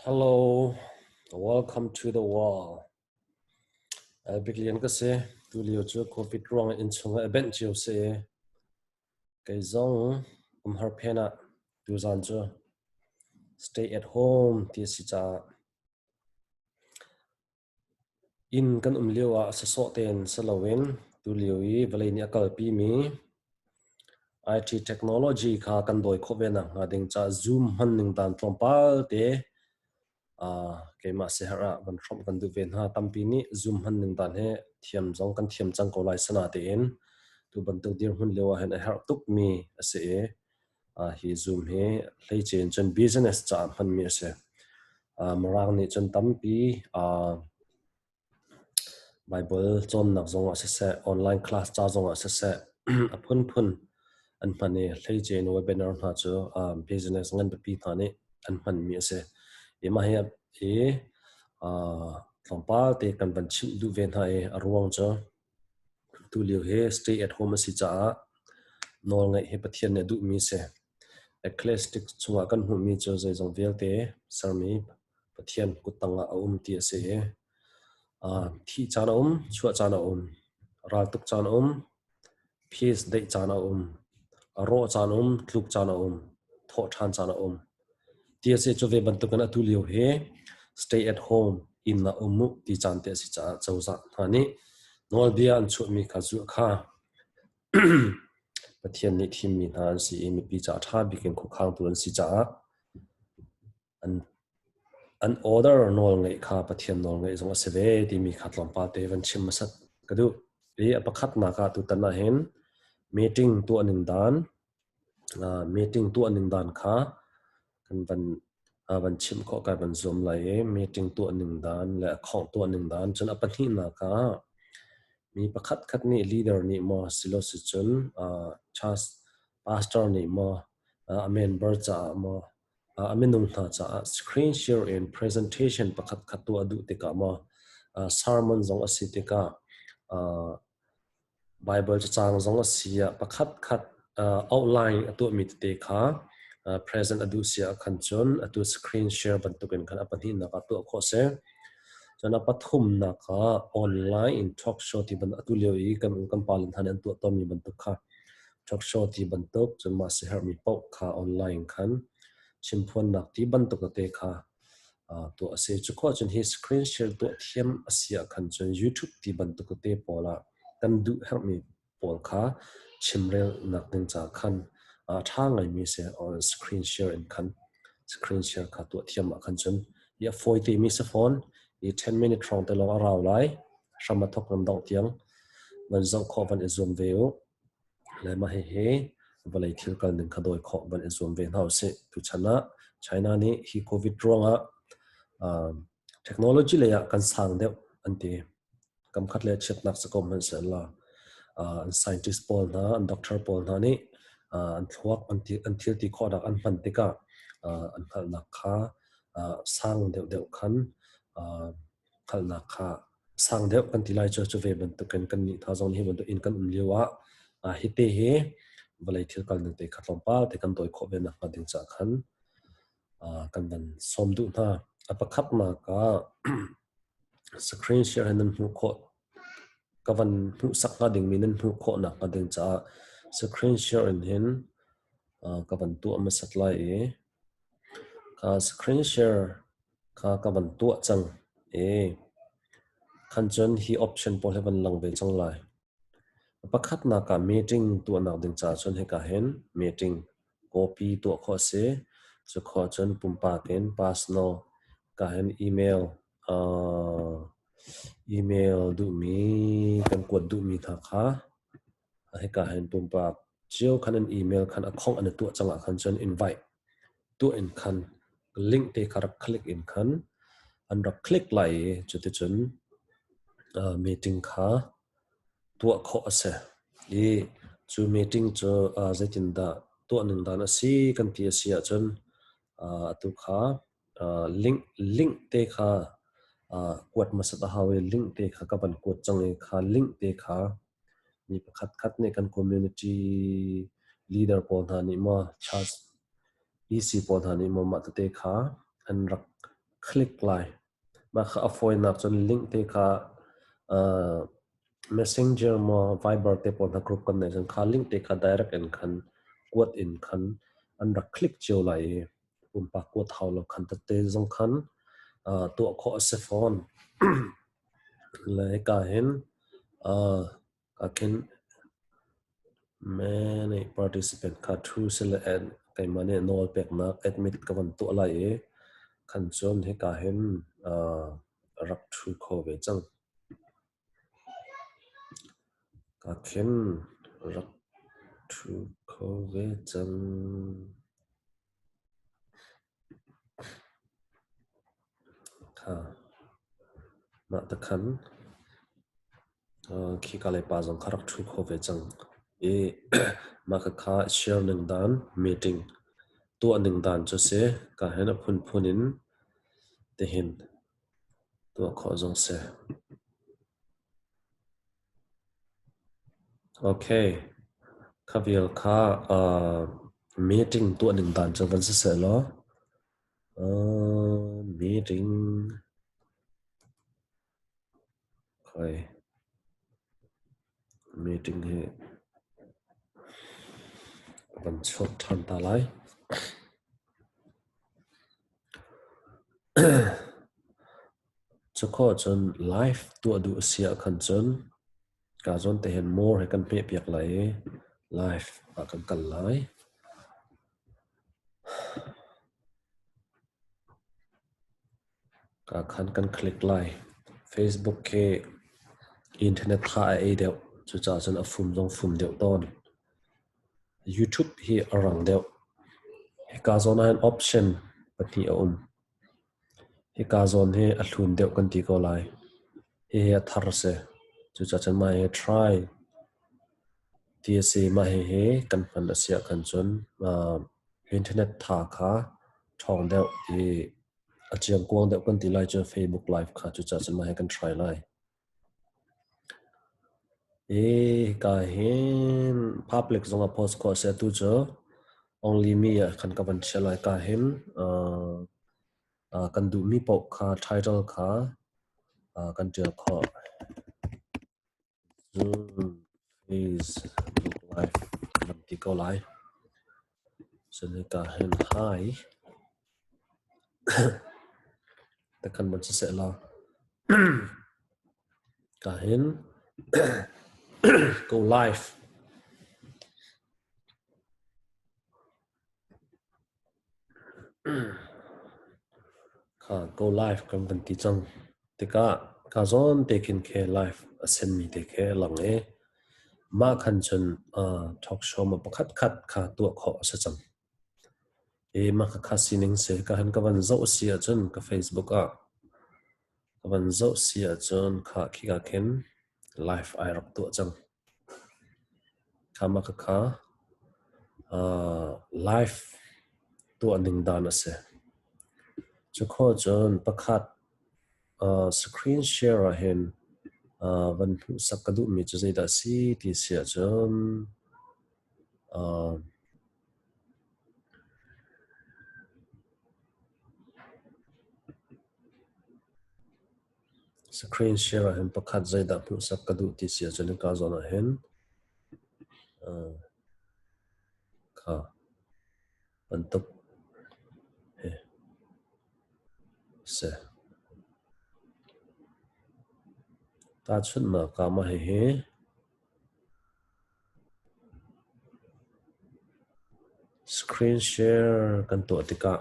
Hello, welcome to the wall. Begin ka se tu liu chu covid wrong in chunga event chiu se kai zong har phena tu zan chu stay at home ti si cha in kan liwa sa so ten salawin tu liu I valai ni akal pi mi IT technology kha kan doi khovena ngading cha zoom han ning dan tlompal te keima se hara ban throm kan du ven ha tampi ni zoom han ning dan he thiam jong kan thiam chang ko lai sana te in tu ban tu dir hun lewa hen a her tuk mi ase hi zoom he hlei chen chen business cha han mi ase marang ni chen tampi bible chon nak zong ase se online class cha zong ase se phun phun an mane hlei chen webinar na chu business ngan pi thani an man mi ase ema he tlompal te kan ban chim du ven ha arwang cha tu liu he stay at home si cha nol ngai he pathian ne du mi se eclectic chunga kan hu mi cho zai jong vel te sarmi pathian kutanga ti ase thi chana chua chana ral tuk chana peace dei chana ro chana tluk chana tho than chana ti ase cho ve ban tu kan tu liu he stay at home in na mu ti chan te si cha chauza thani nol dia an chu mi kha zu kha pathian ni thim mi han si mi pi cha tha bikin khu khang tuan si cha an order nol ngai kha pathian nol ngai zong aseve ti mi khatlom pa te van chim masat kadu ri apakhat na ka tu tana hen meeting tu aning dan kha kan van chim kho ka van zoom lai meeting tu aning dan la khong tu aning dan chun apani na ka mi pakhat khat ni leader ni mo silo si chun chas pastor ni mo member cha mo amenung tha cha screen share and presentation pakhat khat tu adu te ka mo sermon zong asi te ka bible cha chang zong asia pakhat khat outline atu mi te kha present adu sia khan chun atu screen share ban tu kan apani na ka tu kho se chana pathum na ka online in talk show ti ban atu leo I kan palin thanen tu to mi ban tu kha talk show ti ban tu chun ma se her mi pau kha online khan chimphon nak ti ban tu ka te kha to ase chu kho chun hi screen share to thiam asia khan chun youtube ti ban tu ka te pola kan du her mi pol kha chimrel nak ning cha khan tha ngai mi se on screen share in khan screen share kha to thiam khan chun ya foi te mi se phone I 10 minute from te long arau lai shama thok ram dong tiang van zong kho van zoom veo le ma he valai thil kal ning khadoi kho van zoom ve hau se tu chana china ni hi covid ronga technology le ya kan sang de anti kam khat le chet nak sa kom han se la scientist pol na doctor pol na ni an thuak until ti kho da an man te ka an khal nak kha sang deuh khan khal nak kha sang deuh kan tilai cho cho ve ban tu kan ni tha zong hi ban tu in kan liwa hi te he valai thil kal ning te khatlom pa te kan toi kho ve na ma ding cha khan kan ban som du na apakhat na ka screen share hanan hu kho kavan hu sakna ding minin hu kho na ka ding cha screen share in hin kavan tu ama satlai ka screen share ka kavan tu chang khan chon hi option pol heaven lang ve chang lai pakhat na ka meeting tu na ding cha chon he ka hen meeting copy tu kho se chu kho chon pumpa ken personal ka hen email email du mi kan kod du mi tha kha he ka hen pumpa chiao khan an email khan a khong an tu changa khan chon invite tu in khan link te khar click in khan an ra click lai chu te chun meeting kha tu kho ase chu meeting chu zaitin da tu ning dan asi kan ti asia chun tu kha link te kha kwat masata hawe link te kha ka ban ko change kha link te kha mi pakhat khat ne kan community leader pon thani ma chas EC pon thani ma ma te kha an rak click lai ma kha avoid nak chon link te kha messenger mo viber te pon group kan ne jan kha link te kha direct en khan quote in khan an ra click chiu lai pa quote haw lo khan te jong khan to kho se phone lai ka hen ka ken many participant ka through sele and kai mane nol pek na admit ka van to lai e khan chon he ka hen rak thu kho ve chang ka ken rak thu kho ve chang ka na ta khan khi ka le pa jong kharak thu kho ve chang e ma kha share ning dan meeting to ning dan cho se ka hen a phun phunin te hin to kho jong se okay khavial kha meeting to ning dan cho van se lo meeting khoi meeting he van chot than ta lai cho kho chon live to du sia khan chon ka zon te hen more he kan pe piak lai live a kan kal lai ka khan kan click lai facebook ke internet kha a deu chu cha chan a fum jong fum deu ton youtube hi arang deu he ka zon an option pati a he ka zon he a thlun deu kan ti ko lai he a thar se chu cha chan mai try tsa ma he kan pan asia kan chon internet tha kha thong deu e achiang kuang deu kan ti lai cho facebook live kha chu cha chan mai kan try lai ka hen public zonga post ko se tu cho only me khan ka ban chelai ka hen kan du mi pok kha title kha kan tel kho is look live kan ti ko lai so ne ka hen hi ta kan ban se la ka hen go live ka go live kan ban ti chang te ka zon taking care live send me te ke lang e ma khan chun talk show ma pakhat khat kha tu kho sa chang e ma kha sining se ka han ka van zo sia chun ka facebook a ka van zo sia chun kha khi ka ken live ai rak tu chang kha ma kha live tu aning dan ase chu kho chun pakhat screen share a hen van sakadu mi chu zai da si ti sia chun screen share a hen pakhat zai da pu sakadu ti sia chun ka zona hen ka pantuk he se ta chun ma ka ma he screen share kan to tika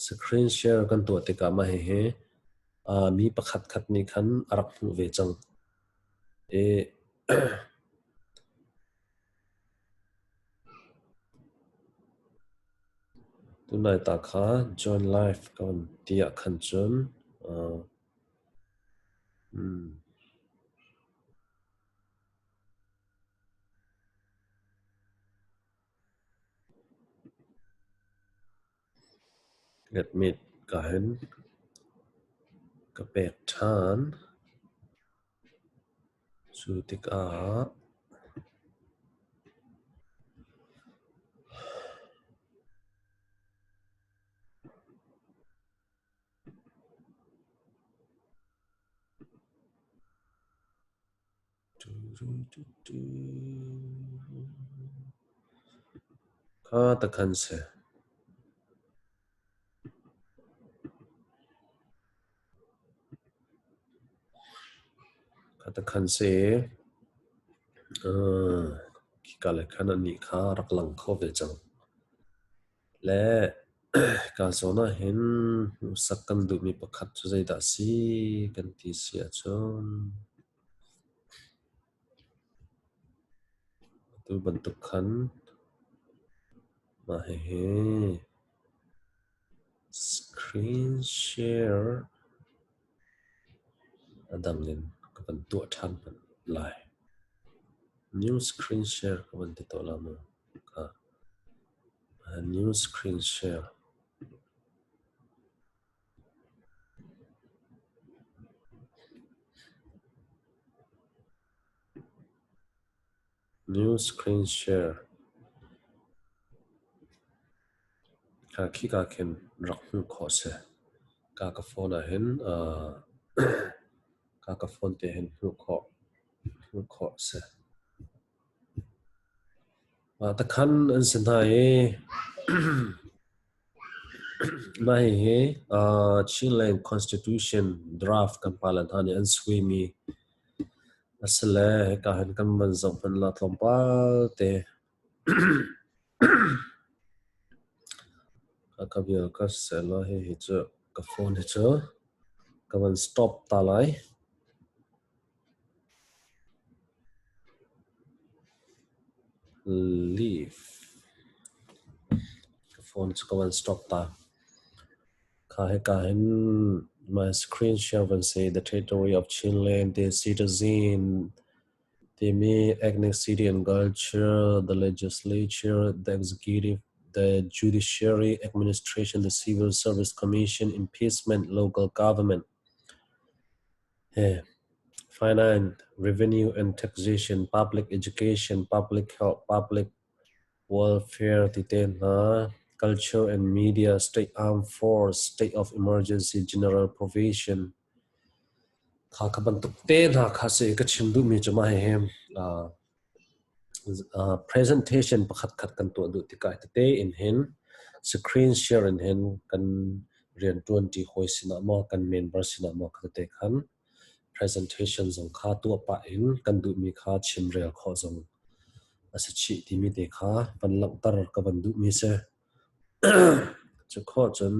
screen share kan to tika ma he mi pakhat khat ni khan arak pu ve chang e tunai ta kha join live kan tia khan chun get meet ka hen ka pek than chu tika Kha ta khan se kha ta khan se ki ka le khan ani kha rak lang kho ve chang le ka zona hin sakkan du mi pakhat chu zai da si kan ti sia chon tu bantuk khan ma he screen share adam len ka ban tu than ban lai new screen share ka ban ti to la mo ka new screen share new screen share ka khi ka khen rak hu kho se ka phone a hen ka phone te hen hu kho se ta khan an sin hai mai he Chilean constitution draft kan palan hani an swimi asale ka han kan man zong pan la tlompal te ka bia ka sela he hi chu ka phone hi chu ka ban stop ta lai leave ka phone chu ka ban stop ta ka hen my screen share when say the territory of Chile the citizen the ethnic city and culture the legislature the executive the judiciary administration the civil service commission impeachment local government finance revenue and taxation public education public health public welfare titin culture and media state armed force state of emergency general provision kha khaban tuk te na kha se ka chimdu mi chama hem presentation pakhat khat kan to du tikai te in hen screen share in hen kan rian 20 hoisina mo kan member sina mo kha te khan presentation zong kha tu pa in kan du mi kha chimrel kho zong asa chi ti mi te kha pan lang tar ka ban du mi se chu kho chun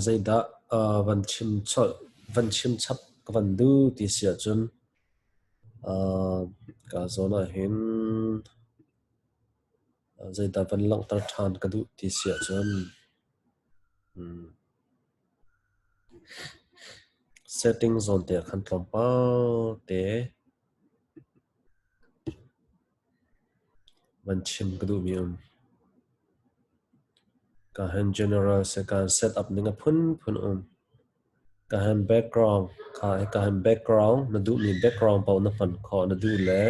zaida van chim chap ka van du ti sia chun ka zona hin zaida van lang tar than ka du ti sia chun settings on te khan tlom pa te van chim ka du mi ka han general se kan set up ninga phun ka han background ka han background na du ni background pa na pan kho na du le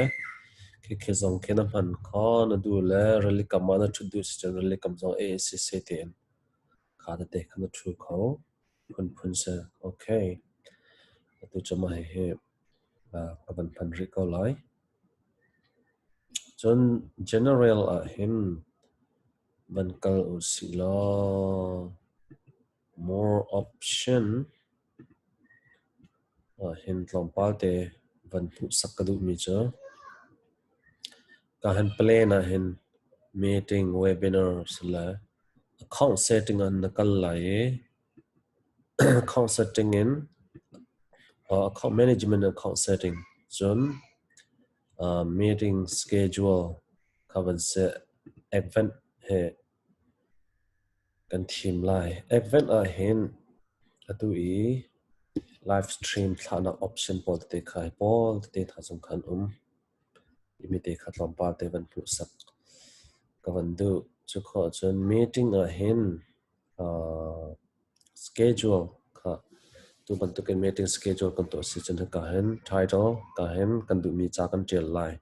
ki zong ke na pan kho na du le rally kamana thu du se rally kam zong AAC ten kha ta te khan thu kho phun se okay tu chama he ka ban pan ri ko lai chon general a him ban kal usilo more option hin tlompal te van pu sakadu mi cho ka han play na hin meeting webinar sala account setting an nakal lai account setting in account management account setting chon meeting schedule kavan se event he kan thim lai event a hin atu i live stream thana option pol te khai pol te tha chung khan imite khatlom pa te van pu sak kavan du chu kho chon meeting a hin schedule kha tu ban tu ke meeting schedule kan to si chen ka hen title ka hen kan du mi cha kan tel lai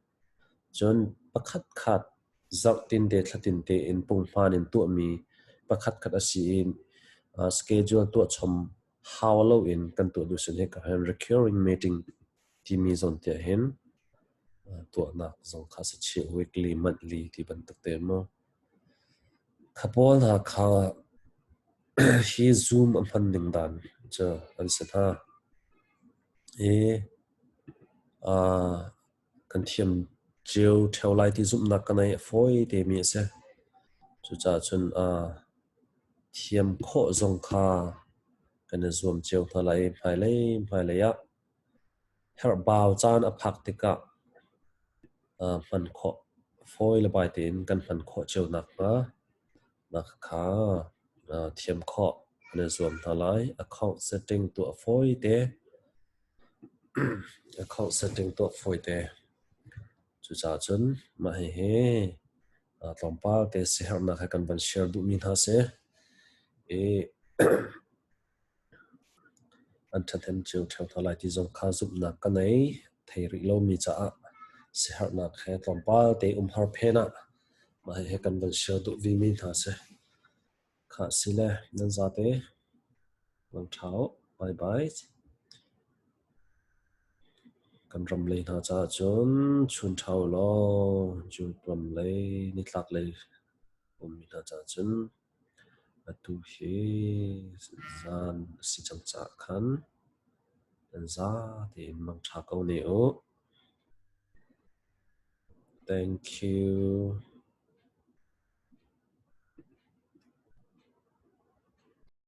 chon pakhat khat zau tin te thlatin te in pung fan in tu mi pakhat khat asi in schedule tu chom how lo in kan tu du sun he ka recurring meeting ti mi zon te hen tu na zong kha sa chi weekly monthly ti ban tak te mo khapol na kha hi zoom am han ding dan cha an sa tha e a kan thiam chiu theu lai ti zum na kanai foi te mi se chu cha chun thiam kho zong kha kan zoom chiu tha lai phai lai ya her baw chan a phak tika man kho foi la bai tin kan man kho chiu nak na kha thiam kho kan zoom tha lai account setting to a foi te account setting to foi te chu cha chun ma he tlompa te se her na kha kan ban share du min ha se e an thathem chiu theu thalai ti zong kha zup na ka nei thei ri lo mi cha se her na khe tlompa te har phena ma he kan ban share du vi min ha se kha sile nan za te lang thao bye bye kan ram le na cha chun chun thao lo chu ram le ni tlak le mi na cha chun atu he zan si chang cha khan nan za te mang tha ko ne o thank you